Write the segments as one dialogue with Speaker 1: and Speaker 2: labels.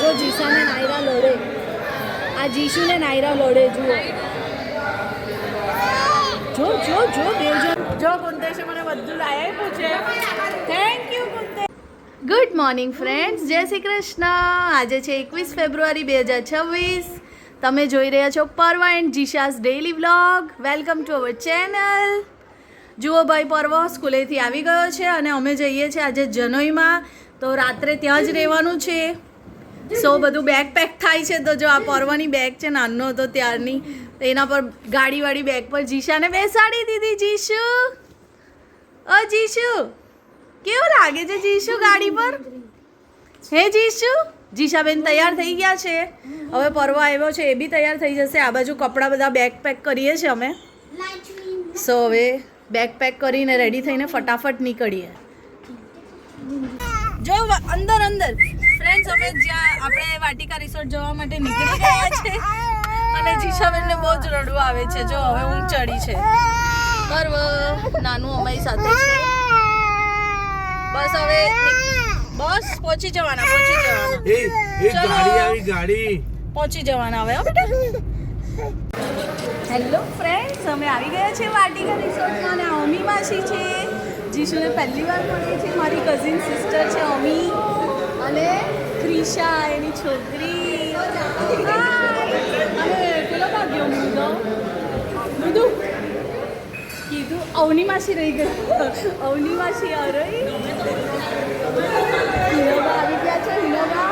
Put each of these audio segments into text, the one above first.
Speaker 1: જો જીશાને નાયરા લડે, આ જીશુને નાયરા લડે. જુઓ જો જો જો બેવજો. જો કુંતેશે મને બધું લાયા પૂછે. થેન્ક યુ કુંતે. ગુડ મોર્નિંગ ફ્રેન્ડ્સ, જય શ્રી કૃષ્ણ. આજે છે 21 ફેબ્રુઆરી 2026. તમે જોઈ રહ્યા છો પર્વ એન્ડ જીશાસ daily vlog. Welcome to our channel. જુઓ ભાઈ, પર્વ સ્કૂલેથી આવી ગયો છે અને અમે જઈએ છીએ આજે જનોઈમાં. તો રાત્રે ત્યાં જ રહેવાનું છે. સો બધું બેગ પેક થાય છે. તો જો આ પર્વની બેગ છે, નાનો હતો ત્યારની, તો એના પર ગાડીવાળી બેગ પર જીશાને બેસાડી દીધી. જીશુ, ઓ જીશુ, કેવું લાગે છે જીશુ ગાડી પર? હે જીશુ? જીશાબેન તૈયાર થઈ ગયા છે. હવે પર્વ આવ્યો છે, એ બી તૈયાર થઈ જશે. આ બાજુ કપડાં બધા બેગ પેક કરીએ છીએ અમે. સો હવે બેગ પેક કરીને રેડી થઈને ફટાફટ નીકળીએ. જો અંદર અંદર ફ્રેન્ડ્સ, અમે જ્યાં આપણે વાટિકા રિસોર્ટ જવા માટે નીકળી ગયા છે અને જીશાબેનને બહુ જ રડવું આવે છે. જો હવે ઊંઘ ચડી છે. પર્વ નાનું અમારી સાથે છે. બસ હવે બસ પહોંચી જવાના.
Speaker 2: ગાડી
Speaker 1: પહોંચી જવાના હવે બેટા. હેલો ફ્રેન્ડ્સ, અમે આવી ગયા છે વાટિકા રિસોર્ટમાં અને અમી માસી છે. જીશુને પહેલી વાર મળી છે. મારી કઝિન સિસ્ટર છે અમી અને ક્રિશા એની છોકરી. અને પેલો ભાગ્યો મૃદુ કીધું અવની માસી રહી ગઈ. અવની માસી રહી. હિનોબા આવી ગયા છે. હિનોબા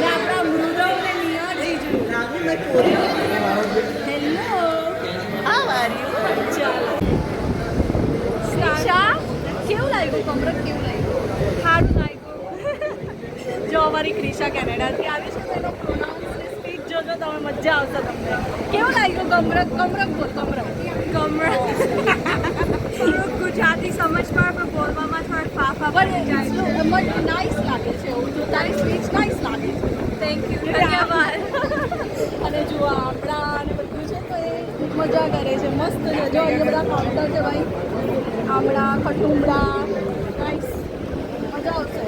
Speaker 1: ને આપણા મૃદવ ને નિયા જીજુ. Hello, how are you? ચાલો. ક્રિશા, કેવું લાગ્યું કમરક? કેવું લાગ્યું? સારું લાગ્યું. જો અમારી ક્રિશા કેનેડાથી આવી છે, તો એનો પ્રોનાઉન્સની સ્પીચ જોજો તમે, મજા આવશે તમને. કેવું લાગ્યું કમરક? કમરક બોલ. કમરક ગુજરાતી સમજમાં પણ બોલવામાં થોડા ફાફા પડી જાય. મને નાઇસ લાગે છે. તારી સ્પીચ નાઇસ લાગે છે. થેન્ક યુ, ધન્યવાદ. અને જુઓ આપણા અને બધું છે, તો એ મજા કરે છે. મસ્ત છે. જો અહીંયા બધા કાઉન્ટર છે ભાઈ. આમળા, ખટુંબડા, નાઇસ, મજા આવશે.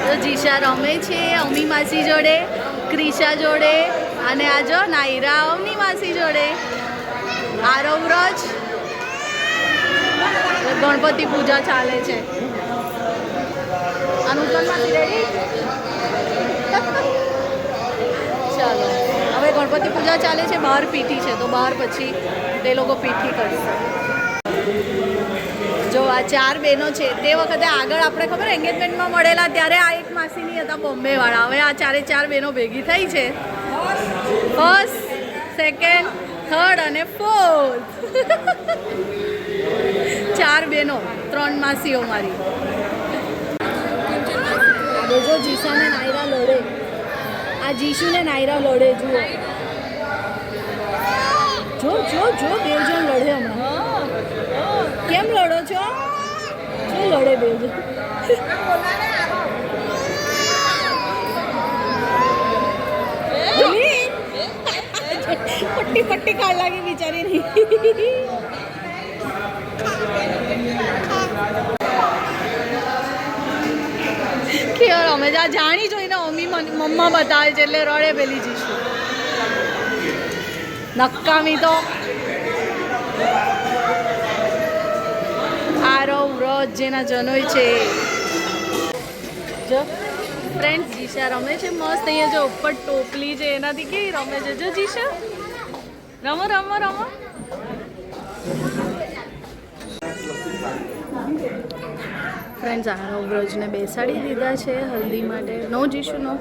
Speaker 1: તો જીશા રમે છે અમી માસી જોડે, ક્રિશા જોડે, અને આ જો નાયરા અવની માસી જોડે. આરવ વ્રજ, ગણપતિ પૂજા ચાલે છે. અનુકલ માસી રેડી? ચાલો, હવે ગણપતિ પૂજા ચાલે છે. બહાર પીઠી છે, તો બહાર પછી તે લોકો પીઠી કરશે. જો આ 4 બહેનો છે. તે વખતે આગળ આપણે ખબર એન્ગેજમેન્ટમાં મળેલા ત્યારે આ એક માસીની હતા બોમ્બેવાળા. હવે આ 4 બહેનો ભેગી થઈ છે. ફર્સ્ટ, સેકન્ડ, થર્ડ અને ફોર્થ. 4 બહેનો, 3 માસીઓ મારી. જો જીશાને નાયરા લડે, આ જીશુને નાયરા લડે. જુઓ જો જો જો બેવ જણ લડે હમણાં. કેમ લડો છો? શું લડે બેવ જણ? પટ્ટી કાઢ લાગી બિચારી નહીં. કેવું અમે જાણી જોઈને અમી મમ્મા બતાવે છે એટલે રડે પેલી જીશું. નક્કામી તો. આરવ વ્રજ જેના જનોય છે. જો ફ્રેન્ડ્સ, જીશા રમે છે મસ્ત. અહીંયા જો ઉપર ટોપલી છે એનાથી કેવી રમે છે. જો જીશા રમો. ફ્રેન્ડ્સ, આરવ વ્રજને બેસાડી દીધા છે હલ્દી માટે. નો જીશુ નો.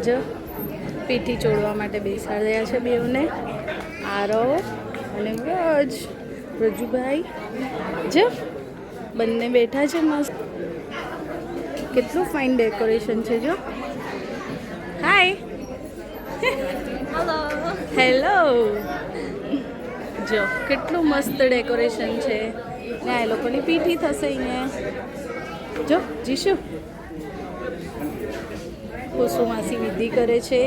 Speaker 1: જો પીઠી ચોડવા માટે બેસાડ્યા છે બેઉને, આરવ અને વ્રજ. વ્રજુભાઈ જો બંને બેઠા છે મસ્ત. કેટલું ફાઇન ડેકોરેશન છે. જો હાય, હેલો. જો કેટલું મસ્ત ડેકોરેશન છે. ને આ લોકોની પીઠી થશે અહીંયા. જો જીશુ, કુસુમાસી વિધિ કરે છે.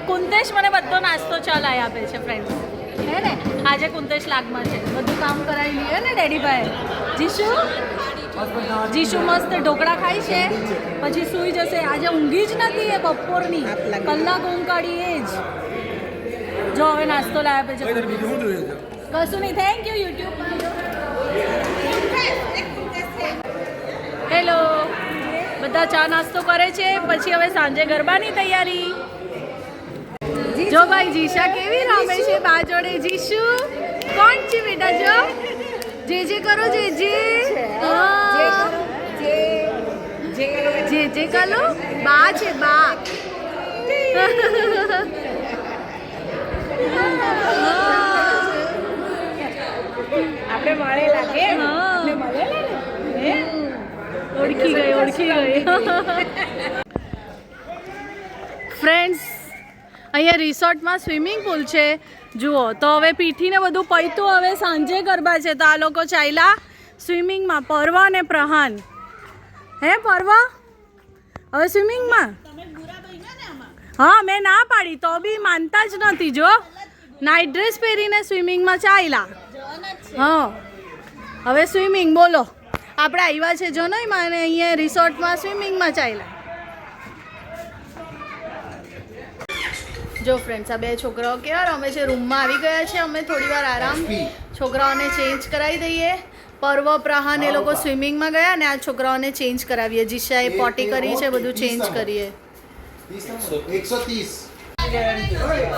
Speaker 1: કુંતેશ મને બધો નાસ્તો ચલાવી આપે છે ફ્રેન્ડ્સ, હે ને? આજે કુંતેશ લાગમાં છે, બધું કામ કરાવી લઈએ ને ડેડીભાઈ. જીશુ મસ્ત ઢોકળા ખાય છે, પછી સૂઈ જશે. આજે ઊંઘી જ નથી એ બપોરની, કલાક ઊંઘ કાઢી એ જ. જો હવે નાસ્તો લાવી આપે છે. કશું નહીં. Thank you YouTube. હેલો, બધા ચા નાસ્તો કરે છે, પછી હવે સાંજે ગરબાની તૈયારી. જો ભાઈ જીશા કેવી રમે છે બા જોડે. જીશુ કોણ છે બેટા? જો જે કરો જે કરો બા છે બા. આપણે મળેલા કે ઓળખી ગઈ ફ્રેન્ડ્સ. અહીંયા રિસોર્ટમાં સ્વિમિંગ પુલ છે જુઓ. તો હવે પીઠીને બધું પૈતું, હવે સાંજે ગરબા છે. તો આ લોકો ચાલ્યા સ્વિમિંગમાં, પર્વ અને પ્રહાન. હે પર્વ હવે સ્વિમિંગમાં? હા, મેં ના પાડી તો બી માનતા જ નથી. જો નાઇટ ડ્રેસ પહેરીને સ્વિમિંગમાં ચાલ્યા. હા, હવે સ્વિમિંગ બોલો. આપણે આવ્યા છે જો નહીં માને અહીંયા રિસોર્ટમાં સ્વિમિંગમાં ચાલ્યા. જો ફ્રેન્ડ્સ, આ બે છોકરાઓ કેવા રમે છે. રૂમમાં આવી ગયા છે. અમે થોડી વાર આરામ છોકરાઓને ચેન્જ કરાવી દઈએ. પર્વ પ્રહાન એ લોકો સ્વિમિંગમાં ગયા ને આ છોકરાઓને ચેન્જ કરાવીએ. જીશાએ પોટી કરી છે, બધું ચેન્જ કરીએ.
Speaker 2: 130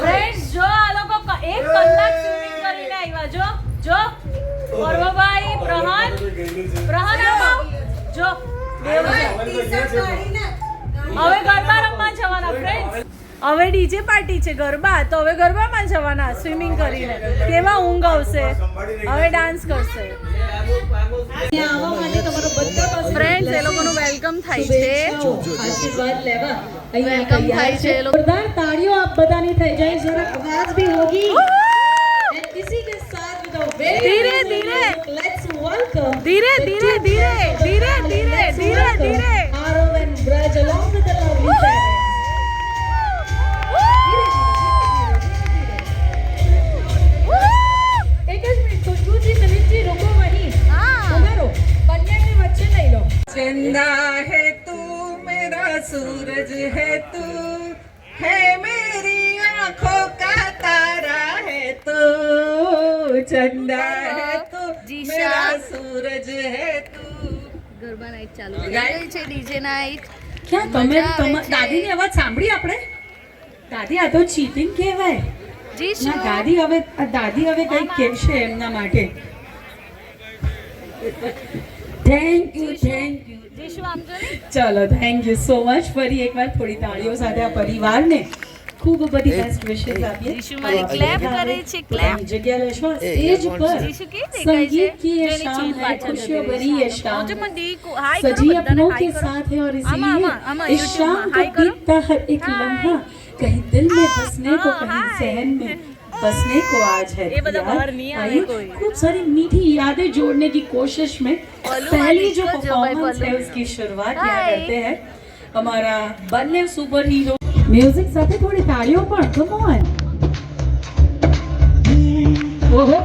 Speaker 1: ફ્રેન્ડ્સ, જો આ લોકો 1 કલાક સ્વિમિંગ કરીને આવ્યા. જો પર્વભાઈ, પ્રહાન આવો. જો હવે ગરબા રમવા જવાના ફ્રેન્ડ્સ. હવે ડીજે પાર્ટી છે, ગરબા. તો હવે ગરબામાં જવાના સ્વિમિંગ કરીને. કેવા ઊંઘ આવશે. હવે ડાન્સ કરશે. ફ્રેન્ડ્સ, એ લોકોનું વેલકમ થાય છે. વેલકમ થાય છે.
Speaker 3: जोरदार तालियों आप बधानी થઈ જાય. जरा आवाज भी होगी and इसी के साथ with a very
Speaker 1: धीरे धीरे
Speaker 3: let's welcome
Speaker 1: धीरे धीरे धीरे धीरे धीरे धीरे धीरे
Speaker 3: Arav and Braj along with the lovely parents. एक मिनट खुशबू जी सलीम जी रुको वहीं. उधर બંને ની વચ્ચે નહીં લો.
Speaker 4: चंदा है तू मेरा सूरज है तू है मेरी आंखों का तारा है तू चंदा है तू मेरा सूरज है तू.
Speaker 1: ગરબા નાઈટ ચાલુ થઈ ગઈ છે. DJ night.
Speaker 3: ક્યાં તમે દાદીની અવાજ સાંભળી આપણે? દાદી આ તો ચીટિંગ કહેવાય.
Speaker 1: જીશુ
Speaker 3: ના દાદી હવે કંઈક કહેશે એમના માટે. થેન્ક યુ
Speaker 1: જીશુ આમ જો ને.
Speaker 3: ચલો થેન્ક યુ સો મચ. ફરી એકવાર થોડી તાળીઓ સાથે આ પરિવારને ખૂબ બધી બેસ્ટ વિશેસ આપીએ.
Speaker 1: જીશુ મારી ક્લેપ કરે છે. ક્લેપ.
Speaker 3: જગ્યા લેશો સ્ટેજ પર.
Speaker 1: જીશુ કેવી દેખાય છે?
Speaker 3: संगीत की ये
Speaker 1: જેની
Speaker 3: शाम
Speaker 1: ચીન
Speaker 3: है,
Speaker 1: પાછળ
Speaker 3: खुशियों
Speaker 1: જતી
Speaker 3: भरी
Speaker 1: રહી.
Speaker 3: ये शाम
Speaker 1: જો
Speaker 3: है.
Speaker 1: મને દી હાઈ કરો,
Speaker 3: सजी
Speaker 1: બધાને
Speaker 3: अपनों
Speaker 1: હાઈ
Speaker 3: के
Speaker 1: કરો.
Speaker 3: साथ है और
Speaker 1: आमा,
Speaker 3: इसीलिए इस
Speaker 1: YouTube
Speaker 3: शाम
Speaker 1: में
Speaker 3: को
Speaker 1: हाई करो.
Speaker 3: बीतता हर एक
Speaker 1: हाय.
Speaker 3: लम्हा कहीं दिल में बसने को कहीं
Speaker 1: हाय.
Speaker 3: जहन में बसने को आज है
Speaker 1: ये बता
Speaker 3: यार.
Speaker 1: बाहर नहीं आए
Speaker 3: आइए,
Speaker 1: कोई.
Speaker 3: खूब सारी मीठी यादें जोड़ने की कोशिश में
Speaker 1: बोलू
Speaker 3: पहली
Speaker 1: वाली
Speaker 3: जो
Speaker 1: को जो भाई
Speaker 3: परफॉर्मेंस है
Speaker 1: बोलू.
Speaker 3: उसकी शुरुआत यहाँ
Speaker 1: हाय.
Speaker 3: करते हैं हमारा બંને સુપર હીરો. મ્યુઝિક સાથે થોડી તાળીઓ પણ. Come on. ઓહો.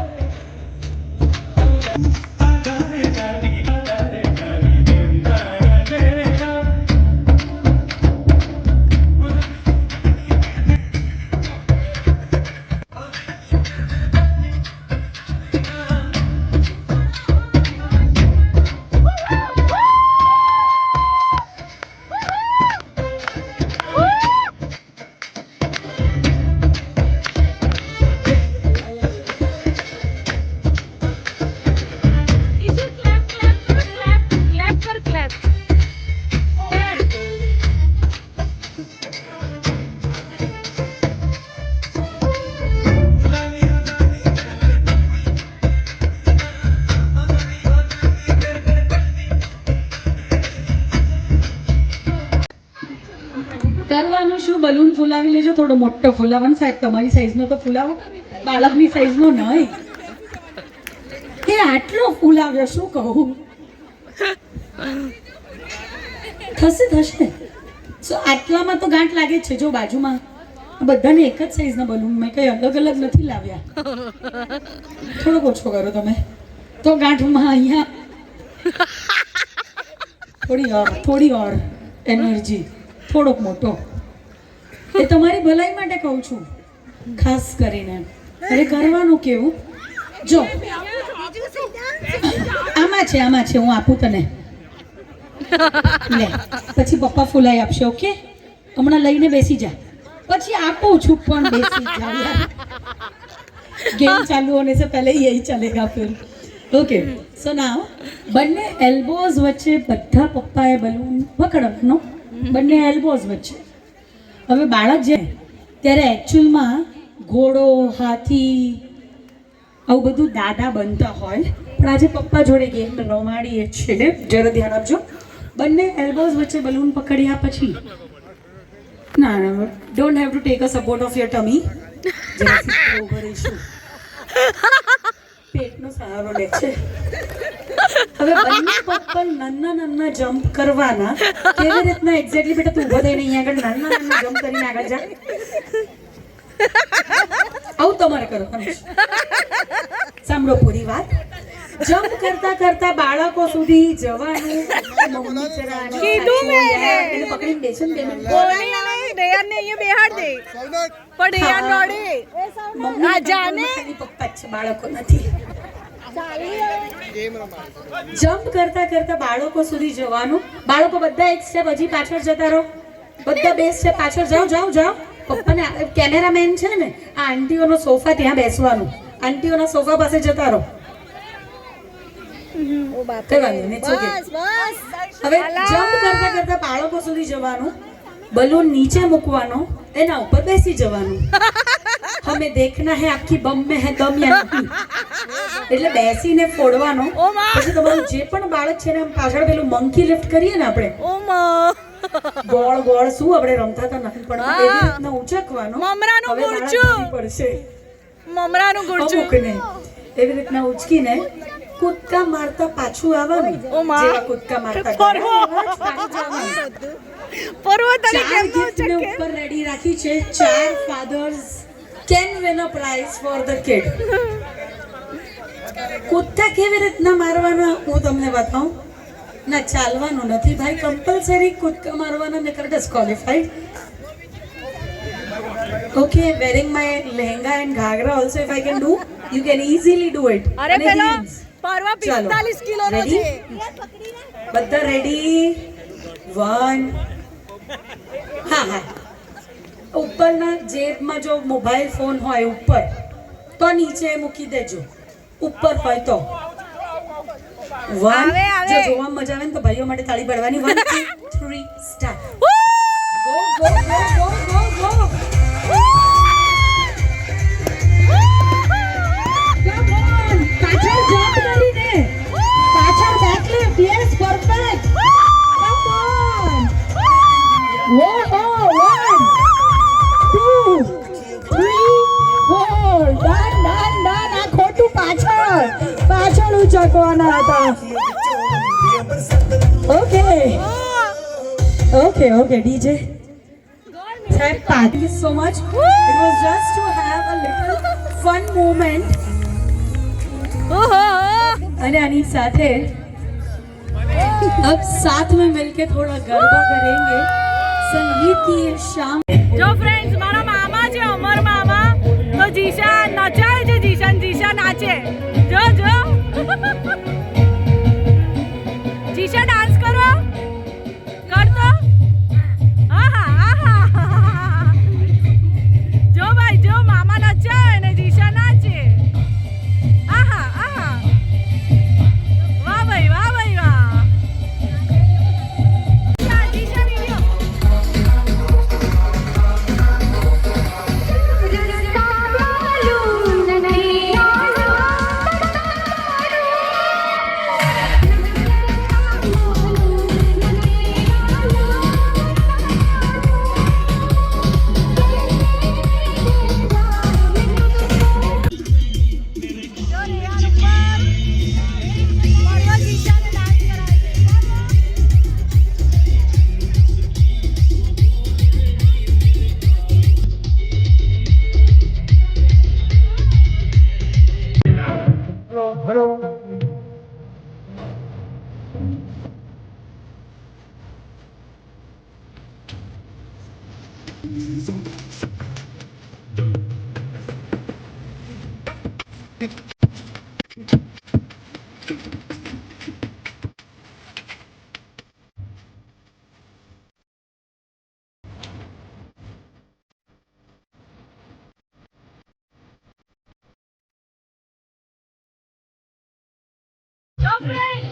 Speaker 3: કરવાનું શું? બલૂન ફૂલાવી લેજો. થોડો મોટો ફૂલાવાનો. સાહેબ તમારી સાઈઝનો તો ફૂલાવો, બાળકની સાઈઝનો નહીં. એ આટલો ફૂલાવ્યો, શું કહું. થશે સો આટલામાં તો ગાંઠ લાગે જ છે. જો બાજુમાં બધાને એક જ સાઈઝના બલૂન મેં કંઈ અલગ અલગ નથી લાવ્યા. થોડોક ઓછો કરો તમે તો ગાંઠમાં અહીંયા થોડી ઓર એનર્જી, થોડોક મોટો. એ તમારી ભલાઈ માટે કહું છું ખાસ કરીને. અરે કરવાનું કેવું જો આમાં છે હું આપું તને લે, પછી પપ્પા ફૂલાઈ આપશે. ઓકે, હમણાં લઈને બેસી જા, પછી આપું છું પણ બેસી જા. गेम चालू होने से पहले यही चलेगा फिर. ओके, सो नाउ બંને એલ્બોઝ વચ્ચે બધા પપ્પાએ બલૂન પકડવાનો, બંને એલ્બોઝ વચ્ચે. હવે બાળક જે ત્યારે એકચ્યુઅલમાં ઘોડો, હાથી આવું બધું દાદા બનતા હોય, પણ આજે પપ્પા જોડે ગેમ રમાડીએ છીએ. જરા ધ્યાન આપજો. બંને એલ્બોઝ વચ્ચે બલૂન પકડ્યા પછી ના don't have to take a support of your tummy. પેટનો સહારો લે છે. હવે બંને પગ પર નાના જમ્પ કરવાના. કેવી રીતના એક્ઝેક્ટલી બેટા તું ઉભો થઈને અહીંયા આગળ નાના જમ્પ કરીને આગળ જા. આવું તમારે કરવાનું. સાંભળો પૂરી વાત. જમ્પ કરતા કરતા બાળકો સુધી જવાનું. મમ્મી જરા એને પકડીને બેસે ને
Speaker 1: રેયાનને અહીંયા બેહાડ દે, પણ રેયાન નડે. આ જાને
Speaker 3: પપ્પા છે, બાળકો નથી. જમ્પ કરતા કરતા બાળકો સુધી જવાનું. બાળકો બધા એક સ્ટેપ હજી પાછળ જતા રહો. બધા બે સ્ટેપ પાછળ જાઓ. પપ્પાને કેમેરામેન છે ને, આ આંટીઓનો સોફા ત્યાં બેસવાનું. આંટીઓના સોફા પાસે જતા રહો. કઈ વાંધો નહીં, હવે જમ્પ કરતા કરતા બાળકો સુધી જવાનું. બલૂન નીચે મૂકવાનો, એના ઉપર બેસી જવાનું. હમે દેખના હે આપકી બમ में है दम या नहीं. એટલે બેસીને ફોડવાનો. પછી તમારું જે પણ બાળક છે ને પાછળ પેલું મંકી લિફ્ટ કરીએ ને આપણે, ગોળ શું આપણે રમતા હતા નથી, પણ એવી રીતના ઉચકવાનો.
Speaker 1: મમરાનું ગુડચું
Speaker 3: એવી રીતના ઉચકીને કૂદકા મારતા પાછું આવવાનું. જેવા કૂદકા મારતા ઉપર રેડી રાખી છે. 4 fathers can win a prize for the kid. કૂદકા કેવી રીતના મારવાના હું તમને બતાવું. ના, ચાલવાનું નથી ભાઈ, કમ્પલસરી કૂદકા મારવાના, નકર ડિસ્ક્વોલિફાઈડ. Okay, wearing my lehenga and ghagra also, if I can do, you can easily do it.
Speaker 1: અરે પેલો પરવા 45 કિલોનો છે.
Speaker 3: બધા રેડી? 1 હા ઉપરના જેબમાં જો મોબાઈલ ફોન હોય ઉપર તો નીચે મૂકી દેજો. ઉપર હોય તો 1. જો જોવા મજા આવે ને તો ભાઈઓ માટે તાળી પાડવાની. 1 2 3 સ્ટાર્ટ. ગો પાછળ જમ્પ કરીને પાછળ back lift. Yes, perfect. Come on. ઓહો 1 2 3 4 ડન. આ ખોટું પાછળ ઉચકવાના હતા. ઓકે DJ સાહેબ, thank you so much. It was just to have a little fun moment. અને આની સાથે अब साथ में मिलके थोड़ा गरबा करेंगे. संगीत की ये शाम.
Speaker 1: જો ફ્રેન્ડ્સ, મારા મામા છે અમર મામા, તો જીશા નચાય છે. જીશા નાચે. જો જીશા ડાન્સ કરો કરતો. જો ભાઈ, જો મામા નચાય ને જીશા નાચે. વાહ ભાઈ વાહ. તો ફ્રેન્ડ